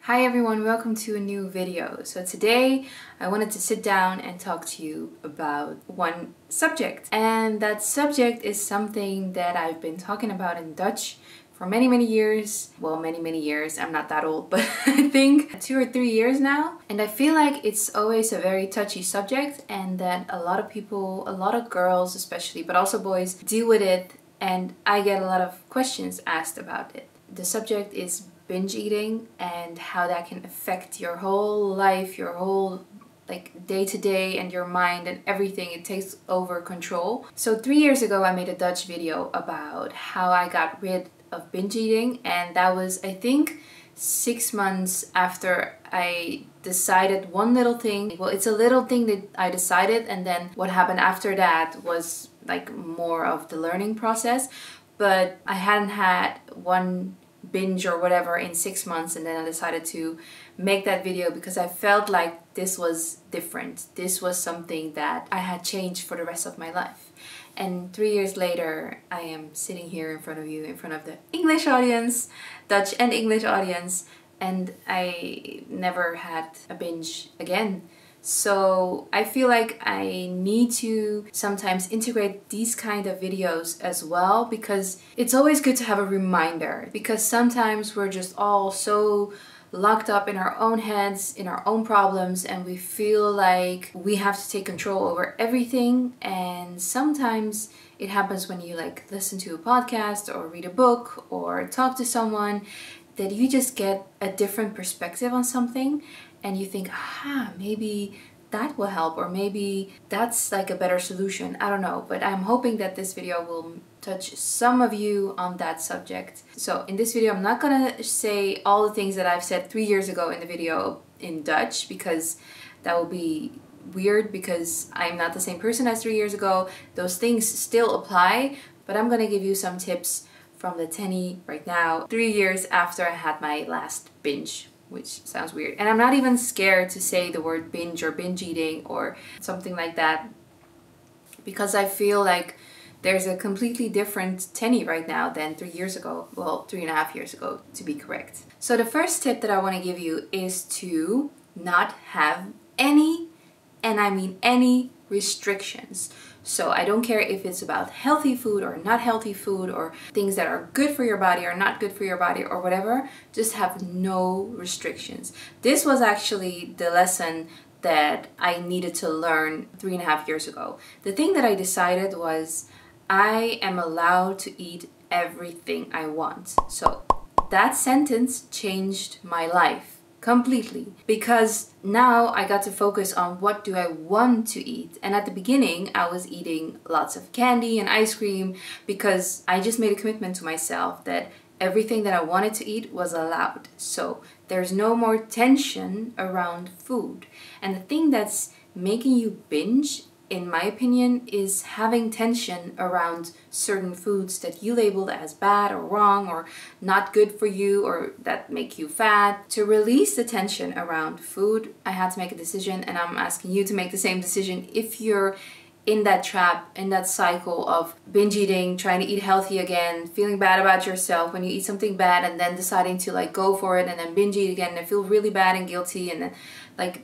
Hi everyone, welcome to a new video. So today I wanted to sit down and talk to you about one subject. And that subject is something that I've been talking about in Dutch for many years. Well, many years. I'm not that old, but I think 2 or 3 years now. And I feel like it's always a very touchy subject and that a lot of people, a lot of girls especially, but also boys, deal with it, and I get a lot of questions asked about it. The subject is binge eating and how that can affect your whole life, your whole day to day, and your mind and everything. It takes over control. So 3 years ago I made a Dutch video about how I got rid of binge eating, and that was, I think, 6 months after I decided one little thing. Well, it's a little thing that I decided, and then what happened after that was like more of the learning process. But I hadn't had one binge or whatever in 6 months, and then I decided to make that video because I felt like this was different. This was something that I had changed for the rest of my life. And 3 years later, I am sitting here in front of you, in front of the English audience, Dutch and English audience, and I never had a binge again. So I feel like I need to sometimes integrate these kind of videos as well, because it's always good to have a reminder, because sometimes we're just all so locked up in our own heads, in our own problems, and we feel like we have to take control over everything. And sometimes it happens when you listen to a podcast or read a book or talk to someone, that you just get a different perspective on something and you think, maybe that will help, or maybe that's like a better solution. I don't know, but I'm hoping that this video will touch some of you on that subject. So in this video, I'm not gonna say all the things that I've said 3 years ago in the video in Dutch, because that will be weird, because I'm not the same person as 3 years ago. Those things still apply, but I'm gonna give you some tips from the Tenny right now, 3 years after I had my last binge, which sounds weird. And I'm not even scared to say the word binge or binge eating or something like that, because I feel like there's a completely different Tenny right now than 3 years ago. Well, 3.5 years ago to be correct. So the first tip that I want to give you is to not have any, and I mean any, restrictions. So I don't care if it's about healthy food or not healthy food, or things that are good for your body or not good for your body or whatever. Just have no restrictions. This was actually the lesson that I needed to learn 3.5 years ago. The thing that I decided was I am allowed to eat everything I want. So that sentence changed my life completely, because now I got to focus on what do I want to eat. And at the beginning I was eating lots of candy and ice cream because I just made a commitment to myself that everything that I wanted to eat was allowed. So there's no more tension around food. And the thing that's making you binge, in my opinion, is having tension around certain foods that you labeled as bad or wrong or not good for you, or that make you fat. To release the tension around food, I had to make a decision, and I'm asking you to make the same decision if you're in that trap, in that cycle of binge eating, trying to eat healthy again, feeling bad about yourself when you eat something bad, and then deciding to go for it and then binge eat again and feel really bad and guilty, and then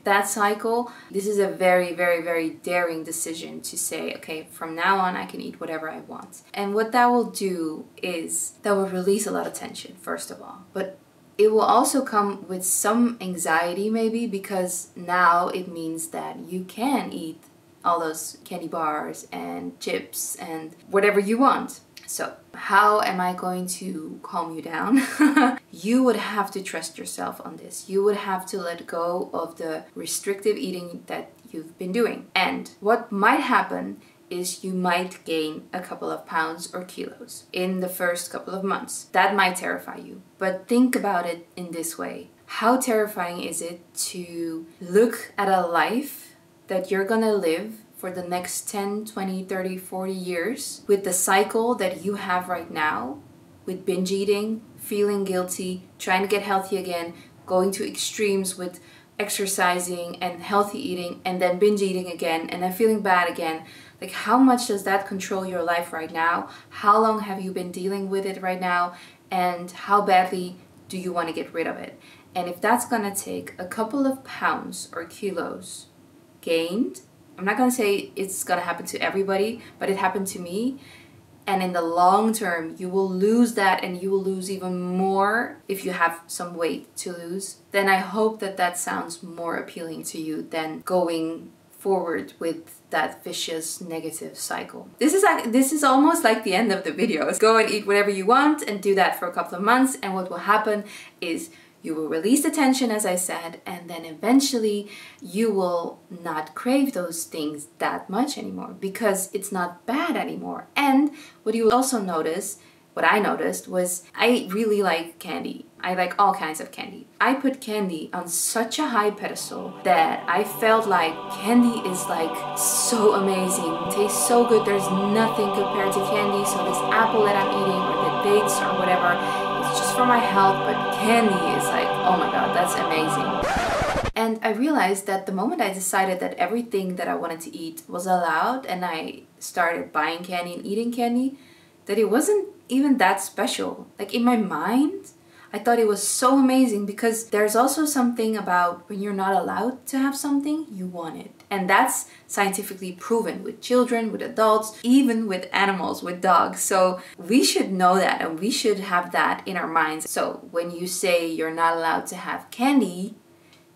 that cycle. This is a very daring decision to say, okay, from now on I can eat whatever I want. And what that will do is that will release a lot of tension, first of all, but it will also come with some anxiety maybe, because now it means that you can eat all those candy bars and chips and whatever you want. So how am I going to calm you down? You would have to trust yourself on this. You would have to let go of the restrictive eating that you've been doing. And what might happen is you might gain a couple of pounds or kilos in the first couple of months. That might terrify you. But think about it in this way. How terrifying is it to look at a life that you're gonna live for the next 10, 20, 30, 40 years with the cycle that you have right now, with binge eating, feeling guilty, trying to get healthy again, going to extremes with exercising and healthy eating, and then binge eating again, and then feeling bad again. How much does that control your life right now? How long have you been dealing with it right now? And how badly do you want to get rid of it? And if that's gonna take a couple of pounds or kilos gained, I'm not gonna say it's gonna happen to everybody, but it happened to me. And in the long term, you will lose that, and you will lose even more if you have some weight to lose. Then I hope that that sounds more appealing to you than going forward with that vicious negative cycle. This is almost like the end of the video. Go and eat whatever you want and do that for a couple of months, and what will happen is you will release the tension, as I said, and then eventually you will not crave those things that much anymore because it's not bad anymore. And what you will also notice, what I noticed, was I really like candy. I like all kinds of candy. I put candy on such a high pedestal that I felt like candy is like so amazing. It tastes so good. There's nothing compared to candy. So this apple that I'm eating, or the dates or whatever, it's just for my health, but candy is like, oh my god, that's amazing. And I realized that the moment I decided that everything that I wanted to eat was allowed, and I started buying candy and eating candy, that it wasn't even that special. Like in my mind, I thought it was so amazing, because there's also something about when you're not allowed to have something, you want it. And that's scientifically proven with children, with adults, even with animals, with dogs. So we should know that, and we should have that in our minds. So when you say you're not allowed to have candy,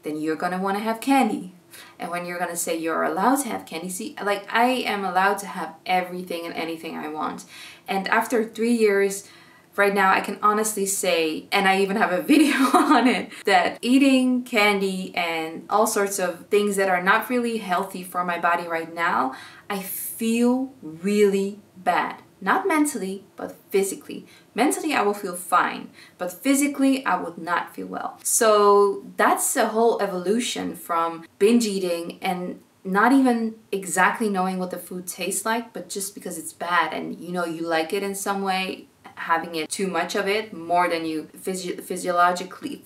then you're gonna wanna have candy. And when you're gonna say you're allowed to have candy, see, like I am allowed to have everything and anything I want. And after 3 years, right now, I can honestly say, and I even have a video on it, that eating candy and all sorts of things that are not really healthy for my body right now, I feel really bad. Not mentally, but physically. Mentally, I will feel fine, but physically, I would not feel well. So that's a whole evolution from binge eating and not even exactly knowing what the food tastes like, but just because it's bad and you know you like it in some way, having it too much of it, more than you physiologically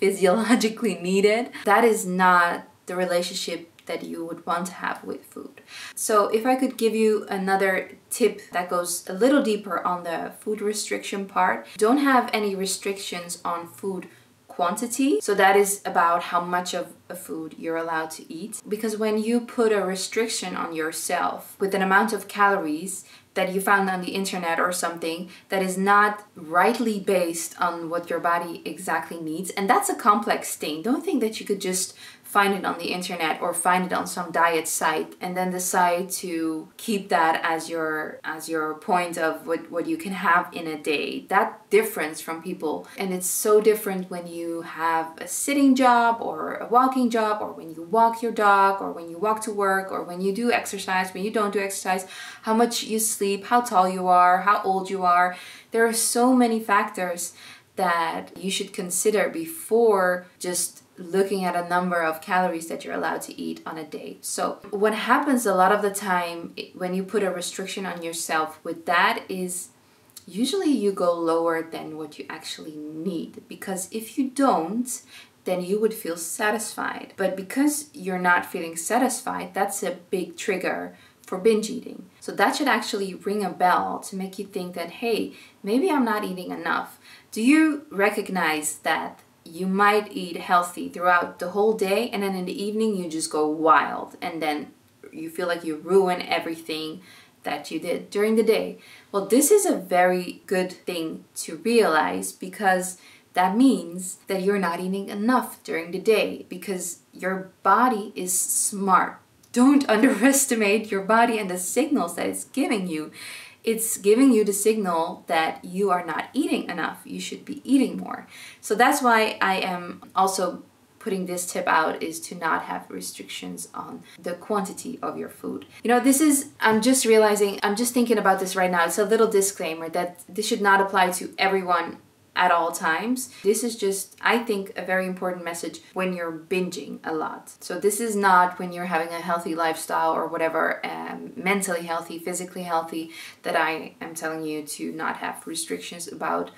needed, that is not the relationship that you would want to have with food. So if I could give you another tip that goes a little deeper on the food restriction part, don't have any restrictions on food quantity. So that is about how much of a food you're allowed to eat. Because when you put a restriction on yourself with an amount of calories that you found on the internet or something that is not rightly based on what your body exactly needs, and that's a complex thing. Don't think that you could just find it on the internet or find it on some diet site and then decide to keep that as your point of what you can have in a day. That difference from people, and it's so different when you have a sitting job or a walking job, or when you walk your dog, or when you walk to work, or when you do exercise, when you don't do exercise, how much you sleep, how tall you are, how old you are. There are so many factors that you should consider before just looking at a number of calories that you're allowed to eat on a day. So what happens a lot of the time when you put a restriction on yourself with that is usually you go lower than what you actually need, because if you don't, then you would feel satisfied. But because you're not feeling satisfied, that's a big trigger for binge eating. So that should actually ring a bell to make you think that, hey, maybe I'm not eating enough. Do you recognize that you might eat healthy throughout the whole day, and then in the evening you just go wild, and then you feel like you ruin everything that you did during the day? Well, this is a very good thing to realize, because that means that you're not eating enough during the day, because your body is smart. Don't underestimate your body and the signals that it's giving you. It's giving you the signal that you are not eating enough. You should be eating more. So that's why I am also putting this tip out, is to not have restrictions on the quantity of your food. You know, I'm just realizing, I'm just thinking about this right now. It's a little disclaimer that this should not apply to everyone at all times. This is just, I think, a very important message when you're binging a lot. So this is not when you're having a healthy lifestyle or whatever, mentally healthy, physically healthy, that I am telling you to not have restrictions about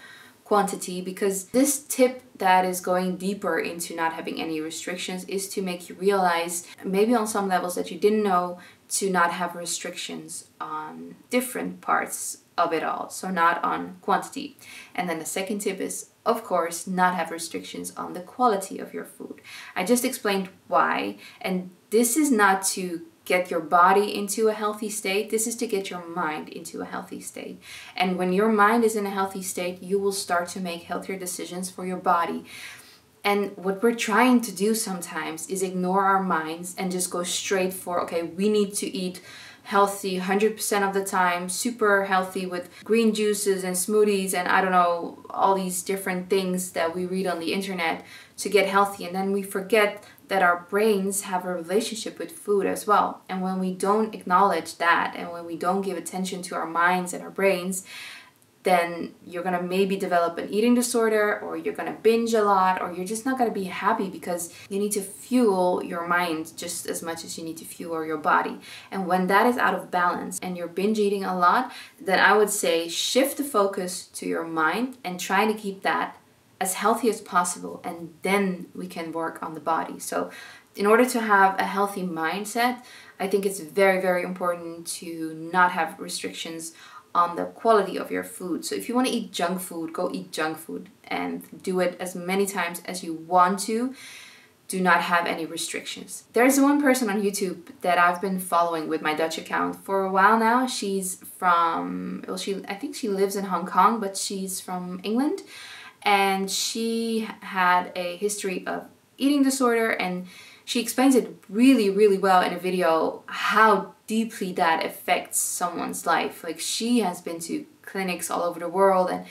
quantity, because this tip that is going deeper into not having any restrictions is to make you realize, maybe on some levels that you didn't know, to not have restrictions on different parts of it all. So not on quantity. And then the second tip is, of course, not have restrictions on the quality of your food. I just explained why. And this is not to get your body into a healthy state. This is to get your mind into a healthy state. And when your mind is in a healthy state, you will start to make healthier decisions for your body. And what we're trying to do sometimes is ignore our minds and just go straight for, okay, we need to eat healthy 100% of the time, super healthy with green juices and smoothies and I don't know, all these different things that we read on the internet to get healthy. And then we forget that our brains have a relationship with food as well. And when we don't acknowledge that, and when we don't give attention to our minds and our brains, then you're gonna maybe develop an eating disorder, or you're gonna binge a lot, or you're just not gonna be happy, because you need to fuel your mind just as much as you need to fuel your body. And when that is out of balance and you're binge eating a lot, then I would say shift the focus to your mind and try to keep that as healthy as possible, and then we can work on the body. So in order to have a healthy mindset, I think it's very, very important to not have restrictions on the quality of your food. So if you want to eat junk food, go eat junk food and do it as many times as you want to. Do not have any restrictions. There's one person on YouTube that I've been following with my Dutch account for a while now. She's from, well, I think she lives in Hong Kong, but she's from England. And she had a history of eating disorder, and she explains it really, really well in a video how deeply that affects someone's life. Like, she has been to clinics all over the world, and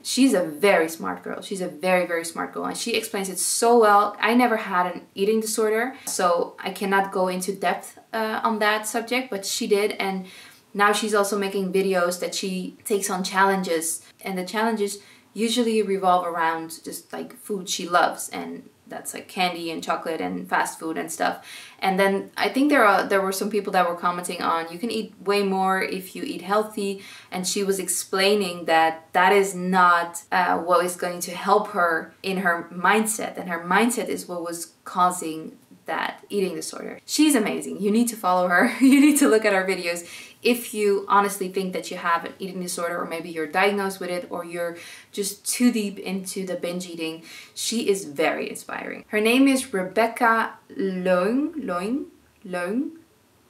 she's a very smart girl. She's a very, very smart girl, and she explains it so well. I never had an eating disorder, so I cannot go into depth on that subject, but she did. And now she's also making videos that she takes on challenges, and the challenges usually revolve around just like food she loves, and that's like candy and chocolate and fast food and stuff. And then I think there were some people that were commenting on, you can eat way more if you eat healthy, and she was explaining that that is not what is going to help her in her mindset, and her mindset is what was causing that eating disorder. She's amazing. You need to follow her. You need to look at her videos if you honestly think that you have an eating disorder, or maybe you're diagnosed with it, or you're just too deep into the binge eating. She is very inspiring. Her name is Rebecca Lowe.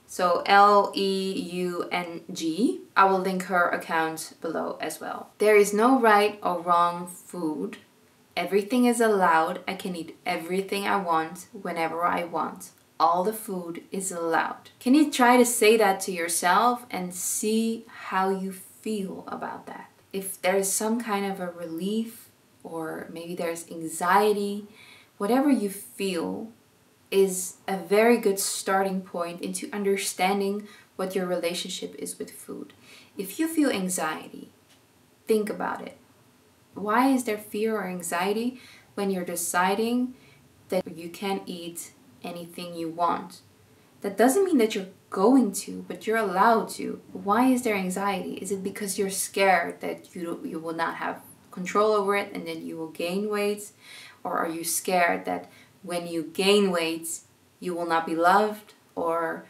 So Leung. I will link her account below as well. There is no right or wrong food. Everything is allowed. I can eat everything I want whenever I want. All the food is allowed. Can you try to say that to yourself and see how you feel about that? If there's some kind of a relief, or maybe there's anxiety, whatever you feel is a very good starting point into understanding what your relationship is with food. If you feel anxiety, think about it. Why is there fear or anxiety when you're deciding that you can eat anything you want? That doesn't mean that you're going to, but you're allowed to. Why is there anxiety? Is it because you're scared that you will not have control over it and then you will gain weight? Or are you scared that when you gain weight, you will not be loved, or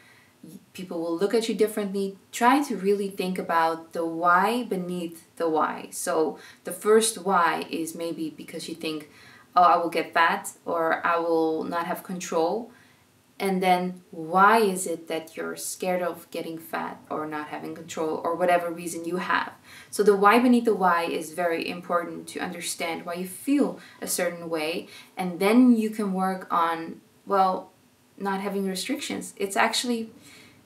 people will look at you differently? Try to really think about the why beneath the why. So the first why is maybe because you think, oh, I will get fat, or I will not have control. And then why is it that you're scared of getting fat or not having control, or whatever reason you have? So the why beneath the why is very important to understand why you feel a certain way. And then you can work on, well, not having restrictions. It's actually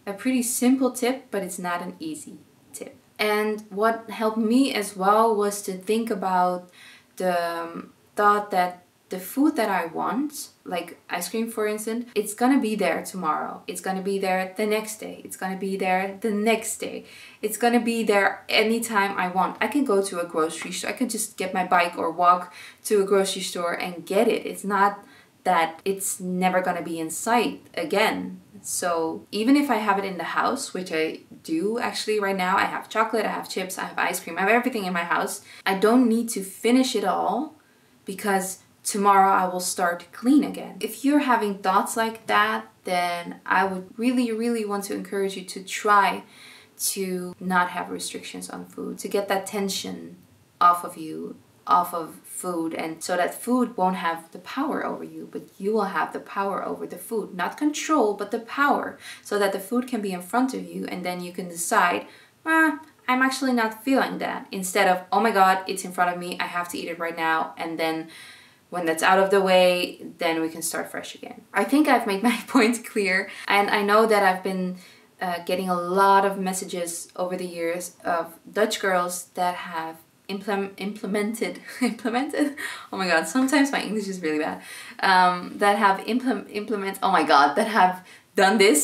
a pretty simple tip, but it's not an easy tip. And what helped me as well was to think about the thought that the food that I want, like ice cream for instance, it's gonna be there tomorrow. It's gonna be there the next day. It's gonna be there the next day. It's gonna be there anytime I want. I can go to a grocery store. I can just get my bike or walk to a grocery store and get it. It's not that it's never gonna be in sight again. So even if I have it in the house, which I do actually right now, I have chocolate, I have chips, I have ice cream, I have everything in my house. I don't need to finish it all, because tomorrow I will start clean again. If you're having thoughts like that, then I would really, really want to encourage you to try to not have restrictions on food, to get that tension off of you, off of food, and so that food won't have the power over you, but you will have the power over the food. Not control, but the power, so that the food can be in front of you and then you can decide, I'm actually not feeling that, instead of, oh my god, it's in front of me, I have to eat it right now, and then when that's out of the way, then we can start fresh again. I think I've made my point clear, and I know that I've been getting a lot of messages over the years of Dutch girls that have implemented, oh my god, sometimes my English is really bad, that have that have done this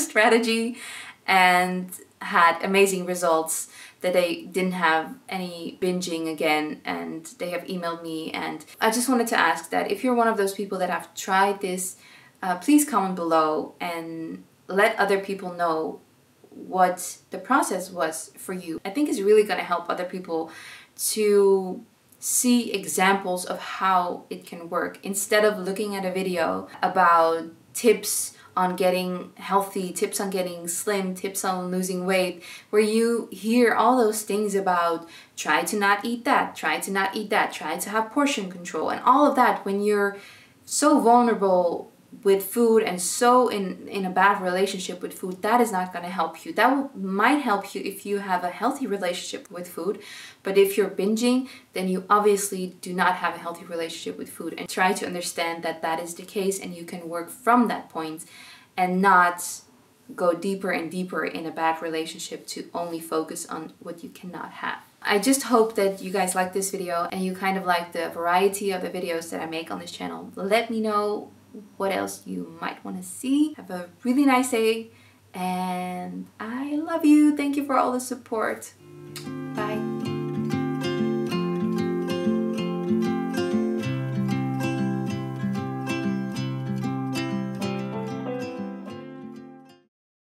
strategy and had amazing results, that they didn't have any binging again, and they have emailed me. And I just wanted to ask that if you're one of those people that have tried this, please comment below and let other people know what the process was for you. I think it's really going to help other people to see examples of how it can work, instead of looking at a video about tips on getting healthy, tips on getting slim, tips on losing weight, where you hear all those things about try to not eat that, try to not eat that, try to have portion control, and all of that, when you're so vulnerable with food and so in a bad relationship with food. That is not going to help you. That might help you if you have a healthy relationship with food, but if you're binging, then you obviously do not have a healthy relationship with food. And try to understand that that is the case, and you can work from that point and not go deeper and deeper in a bad relationship to only focus on what you cannot have. I just hope that you guys like this video and you kind of like the variety of the videos that I make on this channel. Let me know what else you might want to see. Have a really nice day, and I love you. Thank you for all the support.